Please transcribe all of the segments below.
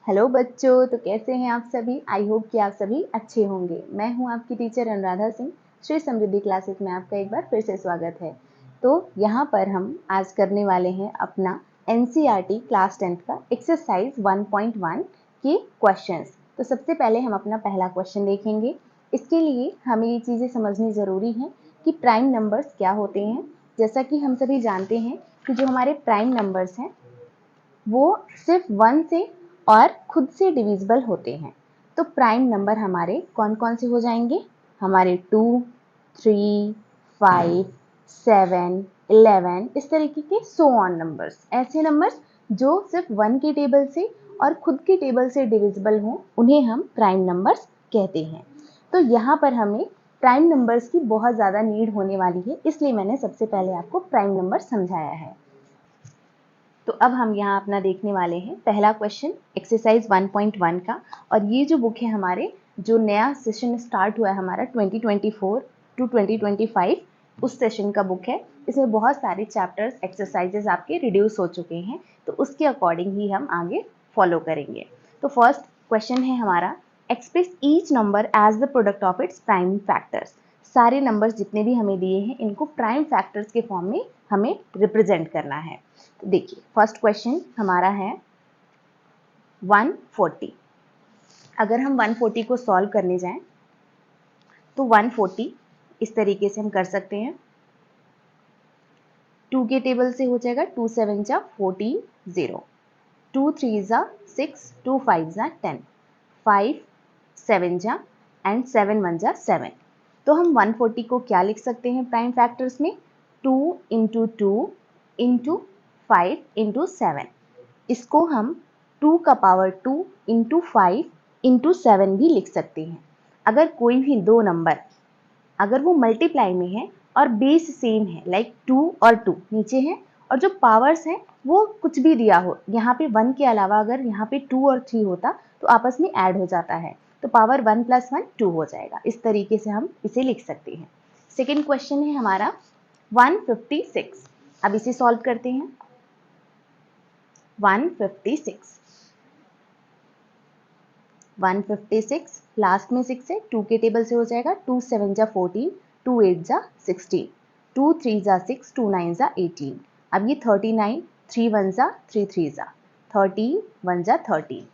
Hello बच्चों, तो कैसे हैं आप सभी। आई होप कि आप सभी अच्छे होंगे। मैं हूं आपकी टीचर अनुराधा सिंह। श्री समृद्धि क्लासेस में आपका एक बार फिर से स्वागत है। तो यहाँ पर हम आज करने वाले हैं अपना एनसीईआरटी क्लास 10 का एक्सरसाइज 1.1 के क्वेश्चंस। तो सबसे पहले हम अपना पहला क्वेश्चन देखेंगे। इसके लिए हमें ये चीज़ें समझनी ज़रूरी हैं कि प्राइम नंबर्स क्या होते हैं। जैसा कि हम सभी जानते हैं कि जो हमारे प्राइम नंबर्स हैं वो सिर्फ 1 से और खुद से डिविजिबल होते हैं। तो प्राइम नंबर हमारे कौन कौन से हो जाएंगे? हमारे 2, 3, 5, 7, 11 इस तरीके के सो ऑन नंबर्स, ऐसे नंबर्स जो सिर्फ 1 के टेबल से और खुद के टेबल से डिविजिबल हों, उन्हें हम प्राइम नंबर्स कहते हैं। तो यहाँ पर हमें प्राइम नंबर्स की बहुत ज़्यादा नीड होने वाली है, इसलिए मैंने सबसे पहले आपको प्राइम नंबर समझाया है। तो अब हम यहाँ अपना देखने वाले हैं पहला क्वेश्चन एक्सरसाइज 1.1 का। और ये जो बुक है हमारे, जो नया सेशन स्टार्ट हुआ है हमारा 2024 टू 2025, उस सेशन का बुक है। इसमें बहुत सारे चैप्टर्स एक्सरसाइजेस आपके रिड्यूस हो चुके हैं, तो उसके अकॉर्डिंग ही हम आगे फॉलो करेंगे। तो फर्स्ट क्वेश्चन है हमारा, express each number as the product of its prime factors. सारे नंबर्स जितने भी हमें दिए हैं इनको प्राइम फैक्टर्स के फॉर्म में हमें रिप्रेजेंट करना है। तो देखिए फर्स्ट क्वेश्चन हमारा है 140। अगर हम 140 को सॉल्व करने जाएं तो 140 इस तरीके से हम कर सकते हैं। 2 के टेबल से हो जाएगा 2 7 जा 14 0, 2 3 जा 6, 2 5 जा 10, 5 7 जा एंड 7 1 जा 7। तो हम 140 को क्या लिख सकते हैं प्राइम फैक्टर्स में? 2 इंटू 2 इंटू 5 इंटू 7। इसको हम 2 का पावर 2 इंटू 5 इंटू 7 भी लिख सकते हैं। अगर कोई भी दो नंबर अगर वो मल्टीप्लाई में है और बेस सेम है, लाइक 2 और 2 नीचे है और जो पावर्स हैं वो कुछ भी दिया हो, यहाँ पे 1 के अलावा अगर यहाँ पे 2 और 3 होता तो आपस में ऐड हो जाता है, तो पावर 1 + 1 2 हो जाएगा। इस तरीके से हम इसे लिख सकते हैं। सेकेंड क्वेश्चन है हमारा 156। अब इसे सॉल्व करते हैं। 156 लास्ट में 6 है, 2 के टेबल से हो जाएगा 2 7 जा 14, 2 8 जा 16, 2 3 जा 6, 2 9 जा 18। अब ये 39, 3 1 जा 3 3 जा 13, 1 जा 13।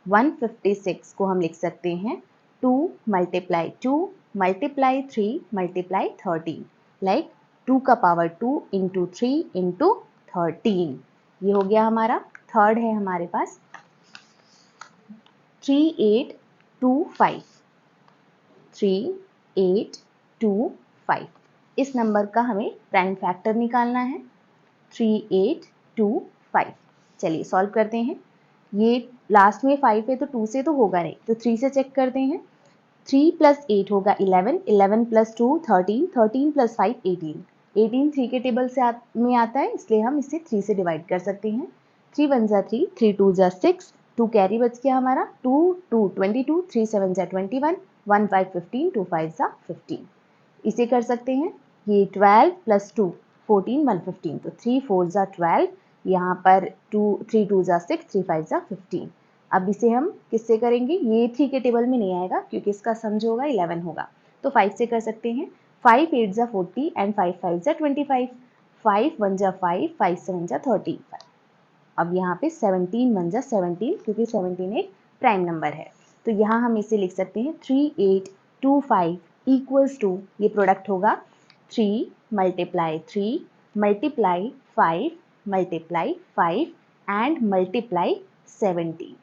156 को हम लिख सकते हैं 2 × 2 × 3 × 13, लाइक 2 का पावर 2 इंटू 3 इंटू 13। ये हो गया हमारा। थर्ड है हमारे पास 3825। 3825 इस नंबर का हमें प्राइम फैक्टर निकालना है। 3825 चलिए सॉल्व करते हैं। ये लास्ट में 5 है तो 2 से तो होगा नहीं, तो 3 से चेक करते हैं। 3 + 8 होगा 11, 11 + 2 13, 13 + 5 18, 18 3 के टेबल से में आता है, इसलिए हम इसे 3 से डिवाइड कर सकते हैं। 3 1 जा 3, 3 2 जा 6, 2 कैरी बच गया हमारा, 2 2 22, 3 7 जा 21, 1 5 15, 2 5 जा 15। इसे कर सकते हैं। ये 12 + 2 14, 1 15, तो 3 4 जा 12, यहाँ पर 3 2 जा 6, 3 5 जा 15। अब इसे हम किससे करेंगे? ये 3 के टेबल में नहीं आएगा क्योंकि इसका सम जो होगा 11 होगा, तो 5 से कर सकते हैं। 5 8 जा 40 एंड 5 5 जा 25, 5 1 जा 5, 5 7 जा 30। अब यहाँ पे 17 1 जा 17 क्योंकि 17 एक प्राइम नंबर है, तो यहाँ हम इसे लिख सकते हैं 3825 इक्वल्स टू, ये प्रोडक्ट होगा 3 × 3 × 5 × 5 एंड मल्टीप्लाई 17।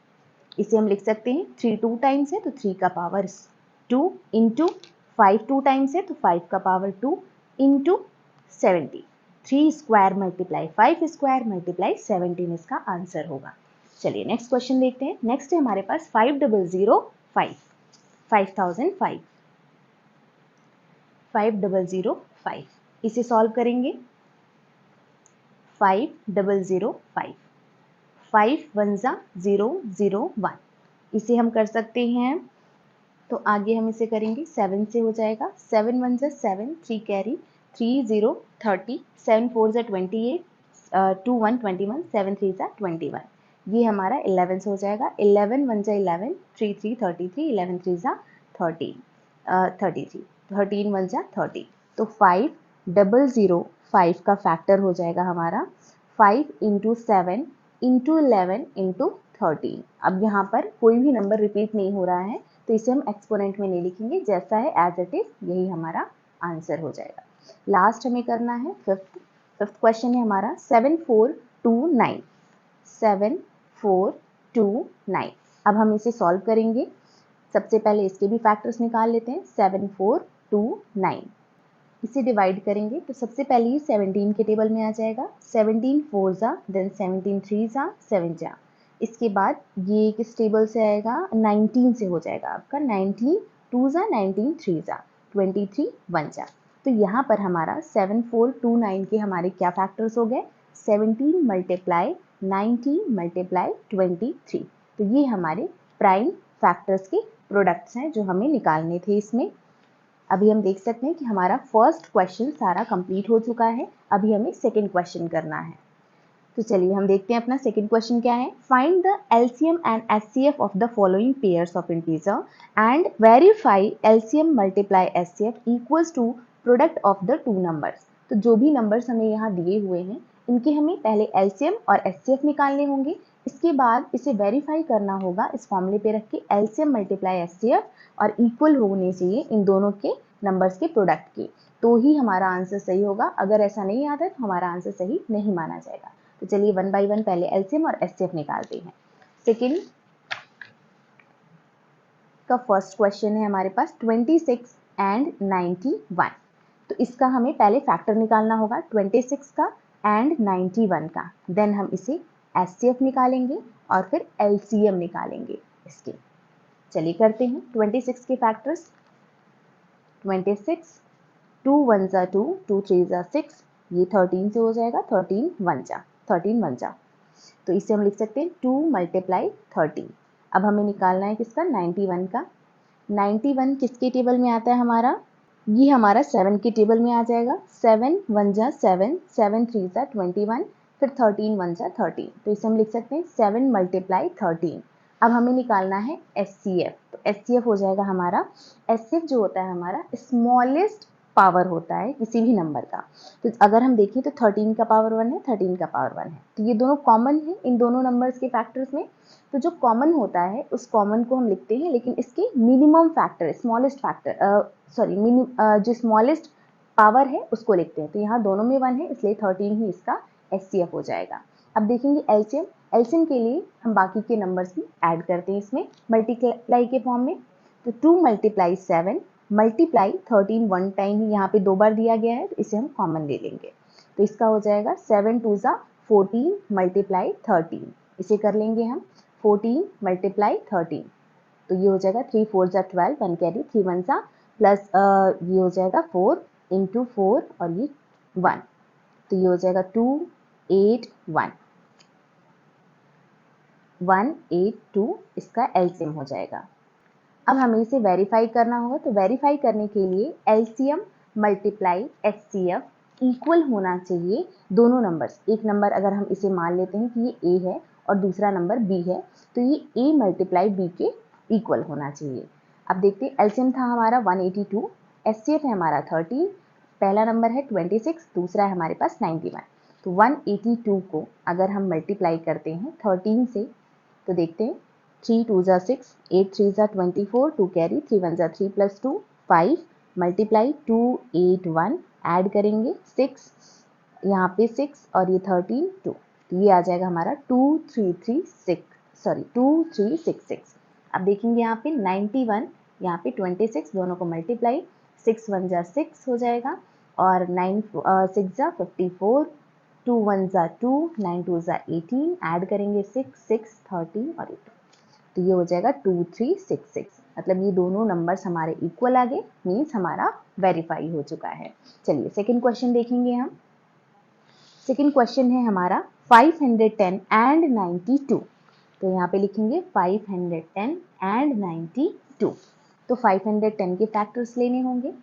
इसे हम लिख सकते हैं 3 2 टाइम्स है तो 3 का पावर 2 इंटू 5 2 टाइम्स है तो 5 का पावर 2 इंटू 70। 3 स्क्वायर × 5 स्क्वायर × 17 इसका आंसर होगा। चलिए नेक्स्ट क्वेश्चन देखते हैं। नेक्स्ट है हमारे पास 5005, 5005, 5005 इसे सॉल्व करेंगे। 5005, 5 1 जा 0 0 1, इसे हम कर सकते हैं। तो आगे हम इसे करेंगे 7 से हो जाएगा। 7 1 जा 7, 3 कैरी, 3 0 30, 7 4 जा 28, 2 1 21, 7 3 जा 21। ये हमारा 11 से हो जाएगा। 11 1 जा 11, 3 3 33, 11 3 जा 13, 33, 13 1 जा 30। तो 5005 का फैक्टर हो जाएगा हमारा 5 इंटू 7 इंटू 11 इंटू 13। अब यहाँ पर कोई भी नंबर रिपीट नहीं हो रहा है, तो इसे हम एक्सपोनेंट में नहीं लिखेंगे, जैसा है एज इट इज यही हमारा आंसर हो जाएगा। लास्ट हमें करना है फिफ्थ क्वेश्चन है हमारा 7429। 7429। अब हम इसे सॉल्व करेंगे। सबसे पहले इसके भी फैक्टर्स निकाल लेते हैं। 7429 इसे डिवाइड करेंगे तो सबसे पहले ये 17 के टेबल में आ जाएगा। 17 4 जा, देन 17 3 जा, 7 जा। इसके बाद ये किस टेबल से आएगा, 19 से हो जाएगा आपका। 19 2 जा, 19 3 जा, 23 1 जा। तो यहाँ पर हमारा 7429 के हमारे क्या फैक्टर्स हो गए, 17 मल्टीप्लाई 19 मल्टीप्लाई 23। तो ये हमारे प्राइम फैक्टर्स के प्रोडक्ट्स हैं जो हमें निकालने थे इसमें। अभी हम देख सकते हैं कि हमारा फर्स्ट क्वेश्चन सारा कंप्लीट हो चुका है। अभी हमें सेकंड क्वेश्चन करना है। तो चलिए हम देखते हैं अपना सेकंड क्वेश्चन क्या है। Find the LCM and HCF of the following pairs of integer and verify LCM multiply HCF equals to product of the two numbers. तो जो भी नंबर्स हमें यहाँ दिए हुए हैं इनके हमें पहले एलसीएम और एचसीएफ निकालने होंगे। इसके बाद इसे वेरीफाई करना होगा इस फॉर्मूले पे रख के एलसीएम मल्टीप्लाई एचसीएफ, और इक्वल होने चाहिए इन दोनों के नंबर्स के प्रोडक्ट के, तो ही हमारा आंसर सही होगा। अगर ऐसा नहीं आता है तो हमारा आंसर सही नहीं माना जाएगा। तो चलिए वन बाय वन पहले एलसीएम और एचसीएफ निकालते हैं। सेकंड का फर्स्ट क्वेश्चन है हमारे पास 26 एंड 91। तो इसका हमें पहले फैक्टर निकालना होगा 26 का एंड 91 का, देन हम इसे एचसीएफ निकालेंगे और फिर एलसीएम निकालेंगे इसके। चलिए करते हैं 26 के फैक्टर्स। 26 2 1 जा 2, 2 3 जा 6, ये 13 से हो जाएगा। 13 1 जा, 13 1 जा। तो इसे हम लिख सकते हैं 2 मल्टीप्लाई 13। अब हमें निकालना है किसका, 91 का। 91 किसके टेबल में आता है हमारा, ये हमारा 7 के टेबल में आ जाएगा। 7 1 जा 7, 7 3 जा 21, फिर 13 1 जा 13। तो इसे हम लिख सकते हैं 7 मल्टीप्लाई 13। अब हमें निकालना है एचसीएफ। तो एचसीएफ हो जाएगा हमारा, एचसीएफ जो होता है हमारा स्मॉलेस्ट पावर होता है किसी भी नंबर का। तो अगर हम देखें तो 13 का पावर 1 है, 13 का पावर 1 है, तो ये दोनों कॉमन है इन दोनों नंबर्स के फैक्टर्स में। तो जो कॉमन होता है उस कॉमन को हम लिखते हैं, लेकिन इसके मिनिमम फैक्टर, स्मॉलेस्ट फैक्टर जो स्मॉलेस्ट पावर है उसको लिखते हैं। तो यहाँ दोनों में 1 है, इसलिए 13 ही इसका एचसीएफ हो जाएगा। अब देखेंगे एलसीएम। एलसीएम के लिए हम बाकी के नंबर्स भी ऐड करते हैं इसमें मल्टीप्लाई के फॉर्म में। तो 2 मल्टीप्लाई 7 मल्टीप्लाई 13 वन टाइम ही यहाँ पे 2 बार दिया गया है, तो इसे हम कॉमन ले लेंगे। तो इसका हो जाएगा 7 2 जा 14 मल्टीप्लाई 13। इसे कर लेंगे हम 14 मल्टीप्लाई 13। तो ये हो जाएगा 3 4 जा 12, 1 कैरी, 3 1 जा प्लस ये हो जाएगा 4 इंटू 4 और ये 1। तो ये हो जाएगा 2 8 1 1 8 2, इसका एलसीएम हो जाएगा। अब हमें इसे वेरीफाई करना होगा। तो वेरीफाई करने के लिए एलसीएम मल्टीप्लाई एचसीएफ इक्वल होना चाहिए दोनों नंबर्स। एक नंबर अगर हम इसे मान लेते हैं कि ये ए है और दूसरा नंबर बी है, तो ये ए मल्टीप्लाई बी के इक्वल होना चाहिए। अब देखते हैं, एलसीएम था हमारा 182, एचसीएफ है हमारा 13, पहला नंबर है 26, दूसरा है हमारे पास 91। तो 182 को अगर हम मल्टीप्लाई करते हैं 13 से, तो देखते हैं 3 2 जा 6, 8 3 जा 24, 2 कैरी, 3 1 जा 3 प्लस 2 5 मल्टीप्लाई 2 8 1, ऐड करेंगे 6, यहाँ पे 6 और ये 13 2, तो ये आ जाएगा हमारा 2366। अब देखेंगे यहाँ पे 91, यहाँ पे 26, दोनों को मल्टीप्लाई 6 1 जा 6 हो जाएगा और 9 6 जा 54, 2 1 जा 2, 9 2 जा 18, ऐड करेंगे 6 6 13 और 8। तो ये हो जाएगा 2366। मतलब ये दोनों नंबर्स हमारे इक्वल आ गए, मीन्स हमारा वेरीफाई हो चुका है। चलिए सेकंड क्वेश्चन देखेंगे हम। सेकंड क्वेश्चन है हमारा 510 एंड 92। तो यहाँ पे लिखेंगे 510 एंड 92। तो 510 के फैक्टर्स लेने होंगे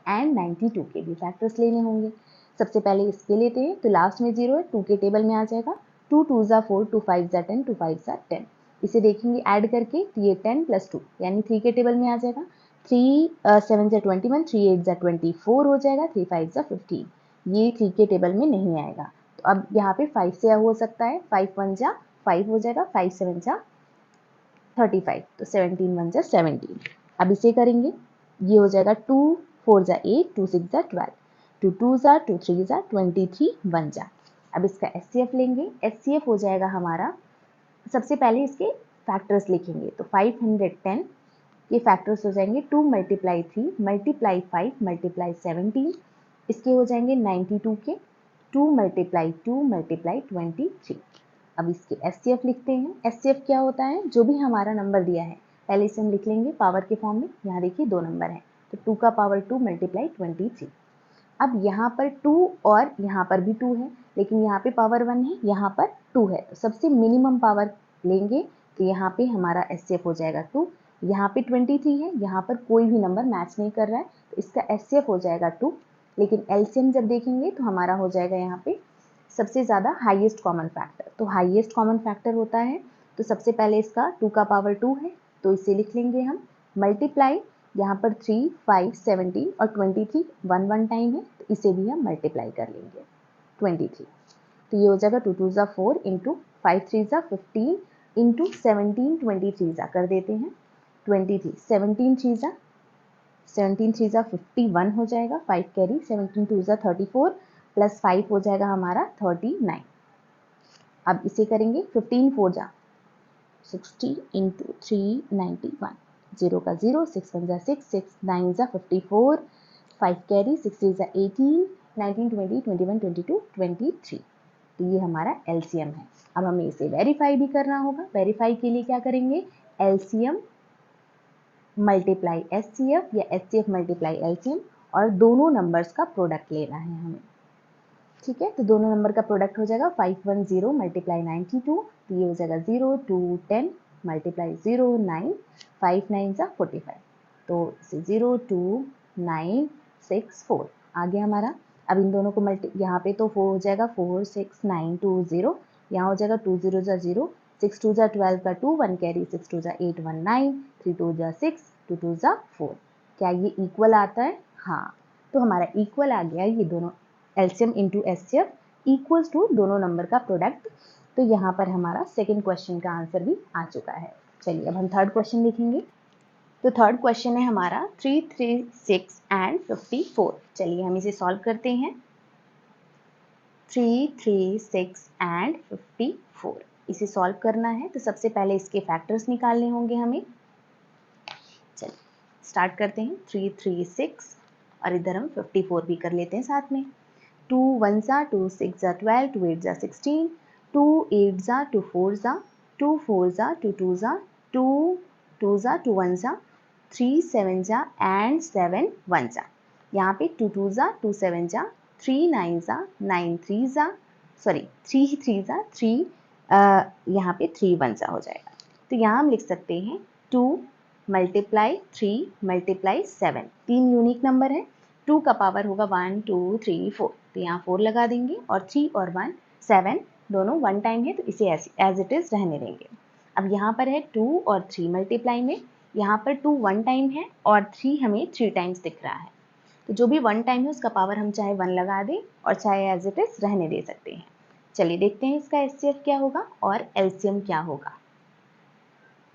एंड 92 के भी फैक्टर्स लेने होंगे। सबसे पहले इसके लेते हैं, तो लास्ट में 0 है, 2 के टेबल में आ जाएगा। 2 2 ज़ा 4, 2 5 ज़ा 10, 2 5 ज़ा 10। इसे देखेंगे ऐड करके तो ये 10 + 2 यानी 3 के टेबल में आ जाएगा। 3 7 ज़ा 21, 3 8 ज़ा 24 हो जाएगा, 3 5 ज़ा 15। ये 3 के टेबल में नहीं आएगा। तो अब यहाँ पे 5 से हो सकता है, 5 1 ज़ा 5 हो जाएगा, 5 7 ज़ा 35, तो 17 1 ज़ा 17। अब इसे करेंगे, ये हो जाएगा 2 4 ज़ा 8, 2 6 ज़ा 12, 2 2 ज़ा 2 3 ज़ा 23 1 ज़ा। अब इसका एचसीएफ लेंगे, एचसीएफ हो जाएगा हमारा, सबसे पहले इसके फैक्टर्स लिखेंगे तो 510 ये फैक्टर्स हो जाएंगे 2 × 3 × 5 × 17, इसके हो जाएंगे 92 के, 2 × 2 × 23। अब इसके एचसीएफ लिखते हैं। एचसीएफ क्या होता है, जो भी हमारा नंबर दिया है पहले इसे हम लिख लेंगे पावर के फॉर्म में। यहाँ देखिए 2 नंबर हैं तो 2 का पावर 2 × 23। अब यहाँ पर 2 और यहाँ पर भी 2 है, लेकिन यहाँ पे पावर 1 है, यहाँ पर 2 है, तो सबसे मिनिमम पावर लेंगे तो यहाँ पे हमारा एचसीएफ हो जाएगा 2। यहाँ पे 23 है, यहाँ पर कोई भी नंबर मैच नहीं कर रहा है तो इसका एचसीएफ हो जाएगा 2। लेकिन एलसीएम जब देखेंगे तो हमारा हो जाएगा यहाँ पे सबसे ज़्यादा हाईएस्ट कॉमन फैक्टर। तो हाईएस्ट कॉमन फैक्टर होता है तो सबसे पहले इसका 2 का पावर 2 है तो इसे लिख लेंगे हम, मल्टीप्लाई यहाँ पर 3 5 17 और 23 1 1 टाइम है तो इसे भी हम मल्टीप्लाई कर लेंगे 23। तो ये हो जाएगा 2 2 ज़ा 4 इंटू 5 3 ज़ा 15 इंटू 17 23 ज़ा कर देते हैं 23, 17 3 ज़ा 51 हो जाएगा, 5 कैरी, 17 2 ज़ा 34 प्लस 5 हो जाएगा हमारा 39। अब इसे करेंगे 15 4 ज़ा 60 इंटू 391, 0 का 0, 6 1 ज़ा 6, 6 9 ज़ा 54, 5 कैरी, 6 3 ज़ा 18, 19 20 21 22 23। तो ये हमारा एलसीएम है। अब हमें इसे वेरीफाई भी करना होगा। वेरीफाई के लिए क्या करेंगे, एलसीएम मल्टीप्लाई एचसीएफ या एचसीएफ मल्टीप्लाई एलसीएम, और दोनों नंबर्स का प्रोडक्ट लेना है हमें। ठीक है, तो दोनों नंबर का प्रोडक्ट हो जाएगा 510 मल्टीप्लाई 92, तो ये हो जाएगा 0 2 10 मल्टीप्लाई 0 9 5 9 ज़ा 45, तो इसे 0 2 9 6 4 आ गया हमारा। अब इन दोनों को यहाँ पे तो 4 हो जाएगा 4 6 9 2 0, यहाँ हो जाएगा 2 0 ज़ा 0, 6 2 ज़ा 12 का 2 1 कैरी, 6 2 ज़ा 8 1 9, 3 2 ज़ा 6 2 2 ज़ा 4। क्या ये इक्वल आता है? हाँ, तो हमारा इक्वल आ गया ये दोनों LCM into HCF equals to दोनों नंबर का प्रोडक्ट। तो यहाँ पर हमारा सेकंड क्वेश्चन का आंसर भी आ चुका है। चलिए अब हम थर्ड क्वेश्चन लिखेंगे। तो थर्ड क्वेश्चन है हमारा 3 3 6 एंड 54। चलिए हम इसे सॉल्व करते हैं। 3 3 6 एंड 54 इसे सॉल्व करना है तो सबसे पहले इसके फैक्टर्स निकालने होंगे हमें। चलिए स्टार्ट करते हैं। 3 3 6 और इधर हम 54 भी कर लेते हैं साथ में। 2 1 ज़ा 2 6 ज़ा 12 2 8 ज़ा 16 2 8 ज़ा 2 4 ज़ा 2 4 ज़ा 2 2 ज़ा 2 2 ज़ा 2 1 ज़ा 3 7 ज़ा एंड 7 1 ज़ा। यहाँ पे 2 2 ज़ा 2 7 ज़ा 3 9 ज़ा 9 3 ज़ा 3 3 ज़ा 3 यहाँ पे 3 1 ज़ा हो जाएगा। तो यहाँ हम लिख सकते हैं 2 मल्टीप्लाई 3 मल्टीप्लाई 7, 3 यूनिक नंबर है। 2 का पावर होगा 1 2 3 4, तो यहाँ 4 लगा देंगे और 3 और 1 7 दोनों 1 टाइम है तो इसे एज इट इज रहने देंगे। अब यहाँ पर है 2 और 3 मल्टीप्लाई में, यहाँ पर 2 1 टाइम है और 3 हमें 3 टाइम्स दिख रहा है, तो जो भी 1 टाइम है उसका पावर हम चाहे 1 लगा दें और चाहे एज इट इज रहने दे सकते हैं। चलिए देखते हैं इसका एचसीएफ क्या होगा और एलसीएम क्या होगा।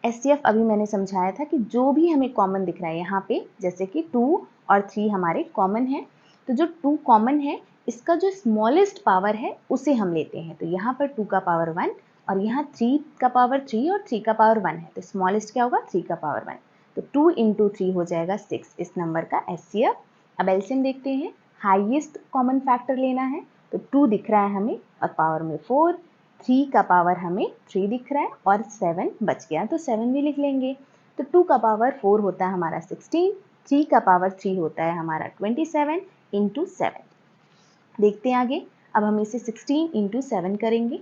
एचसीएफ अभी मैंने समझाया था कि जो भी हमें कॉमन दिख रहा है यहाँ पे, जैसे कि 2 और 3 हमारे कॉमन है, तो जो 2 कॉमन है इसका जो स्मॉलेस्ट पावर है उसे हम लेते हैं। तो यहाँ पर 2 का पावर 1 और यहाँ 3 का पावर 3 और 3 का पावर 1 है, तो स्मॉलेस्ट क्या होगा 3 का पावर 1, तो 2 इंटू 3 हो जाएगा 6 इस नंबर का एचसीएफ। अब एलसीएम देखते हैं, हाईएस्ट कॉमन फैक्टर लेना है तो 2 दिख रहा है हमें और पावर में 4, 3 का पावर हमें 3 दिख रहा है और 7 बच गया तो 7 भी लिख लेंगे। तो 2 का पावर 4 होता है हमारा 16, 3 का पावर 3 होता है हमारा 27 इंटू 7। देखते हैं आगे। अब हम इसे 16 इंटू 7 करेंगे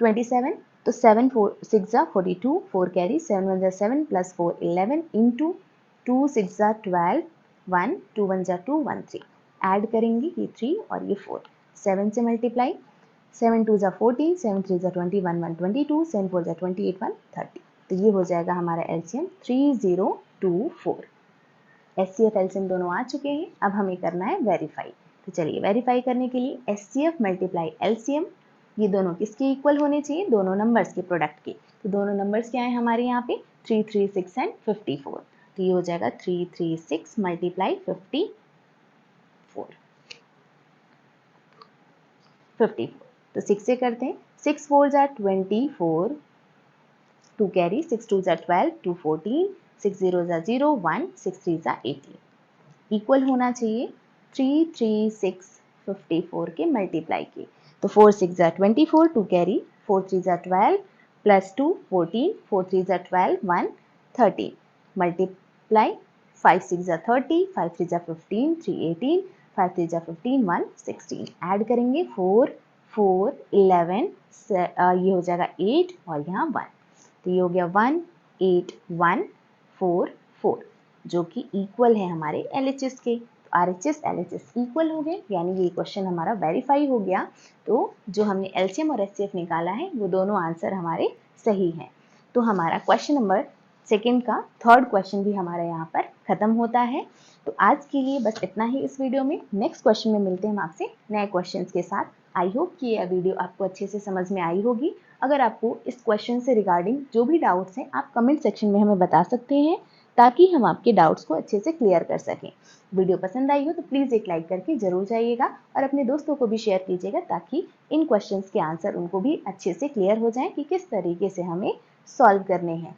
27, तो 7 4 6 ज़ा 42, 4 कैरी, 7 1 ज़ा 7 प्लस 4 11 इंटू 2 6 ज़ा 12 1 2 1 ज़ा 2 1 3 ऐड करेंगे ये 3 और ये 4, 7 से मल्टीप्लाई 7 2 ज़ा 14, 7 3 ज़ा 21, 1 22, 7 4 ज़ा 28, 1 30। तो ये हो जाएगा हमारा एलसीएम 3024। एचसीएफ एलसीएम दोनों आ चुके हैं, अब हमें करना है वेरीफाई। तो चलिए वेरीफाई करने के लिए एचसीएफ मल्टीप्लाई एलसीएम, ये दोनों किसके इक्वल होने चाहिए, दोनों नंबर्स के प्रोडक्ट के। तो दोनों नंबर्स क्या है हमारे यहाँ पे 336 एंड 54। तो ये हो जाएगा 336 मल्टीप्लाई 54। तो 6 से करते हैं, 6 4 ज़ा 24, 2 कैरी, 6 2 ज़ा 12, 2 14, 6 0 ज़ा 0, 1, 6 3 ज़ा 18। इक्वल होना चाहिए 336 54 के मल्टीप्लाई के। तो 4 6 ज़ा 24, 2 कैरी, 4 3 ज़ा 12, प्लस 2 14, 4 3 ज़ा 12, 1 13 मल्टीप्लाई 5 6 ज़ा 30, 5 3 ज़ा 15, 3 18, 5 3 ज़ा 15, 1 16। ऐड करेंगे 4 4 11, ये हो जाएगा 8 और यहाँ 1। तो ये हो गया 1 8 1 4 4, जो कि इक्वल है हमारे LHS के। तो RHS LHS इक्वल हो गए, यानी ये क्वेश्चन हमारा वेरीफाई हो गया। तो जो हमने LCM और HCF निकाला है वो दोनों आंसर हमारे सही हैं। तो हमारा क्वेश्चन नंबर सेकेंड का थर्ड क्वेश्चन भी हमारा यहाँ पर खत्म होता है। तो आज के लिए बस इतना ही इस वीडियो में। नेक्स्ट क्वेश्चन में मिलते हैं हम आपसे नए क्वेश्चन के साथ। आई होप कि यह वीडियो आपको अच्छे से समझ में आई होगी। अगर आपको इस क्वेश्चन से रिगार्डिंग जो भी डाउट्स हैं आप कमेंट सेक्शन में हमें बता सकते हैं, ताकि हम आपके डाउट्स को अच्छे से क्लियर कर सकें। वीडियो पसंद आई हो तो प्लीज़ एक लाइक करके जरूर जाइएगा और अपने दोस्तों को भी शेयर कीजिएगा, ताकि इन क्वेश्चंस के आंसर उनको भी अच्छे से क्लियर हो जाएं कि किस तरीके से हमें सॉल्व करने हैं।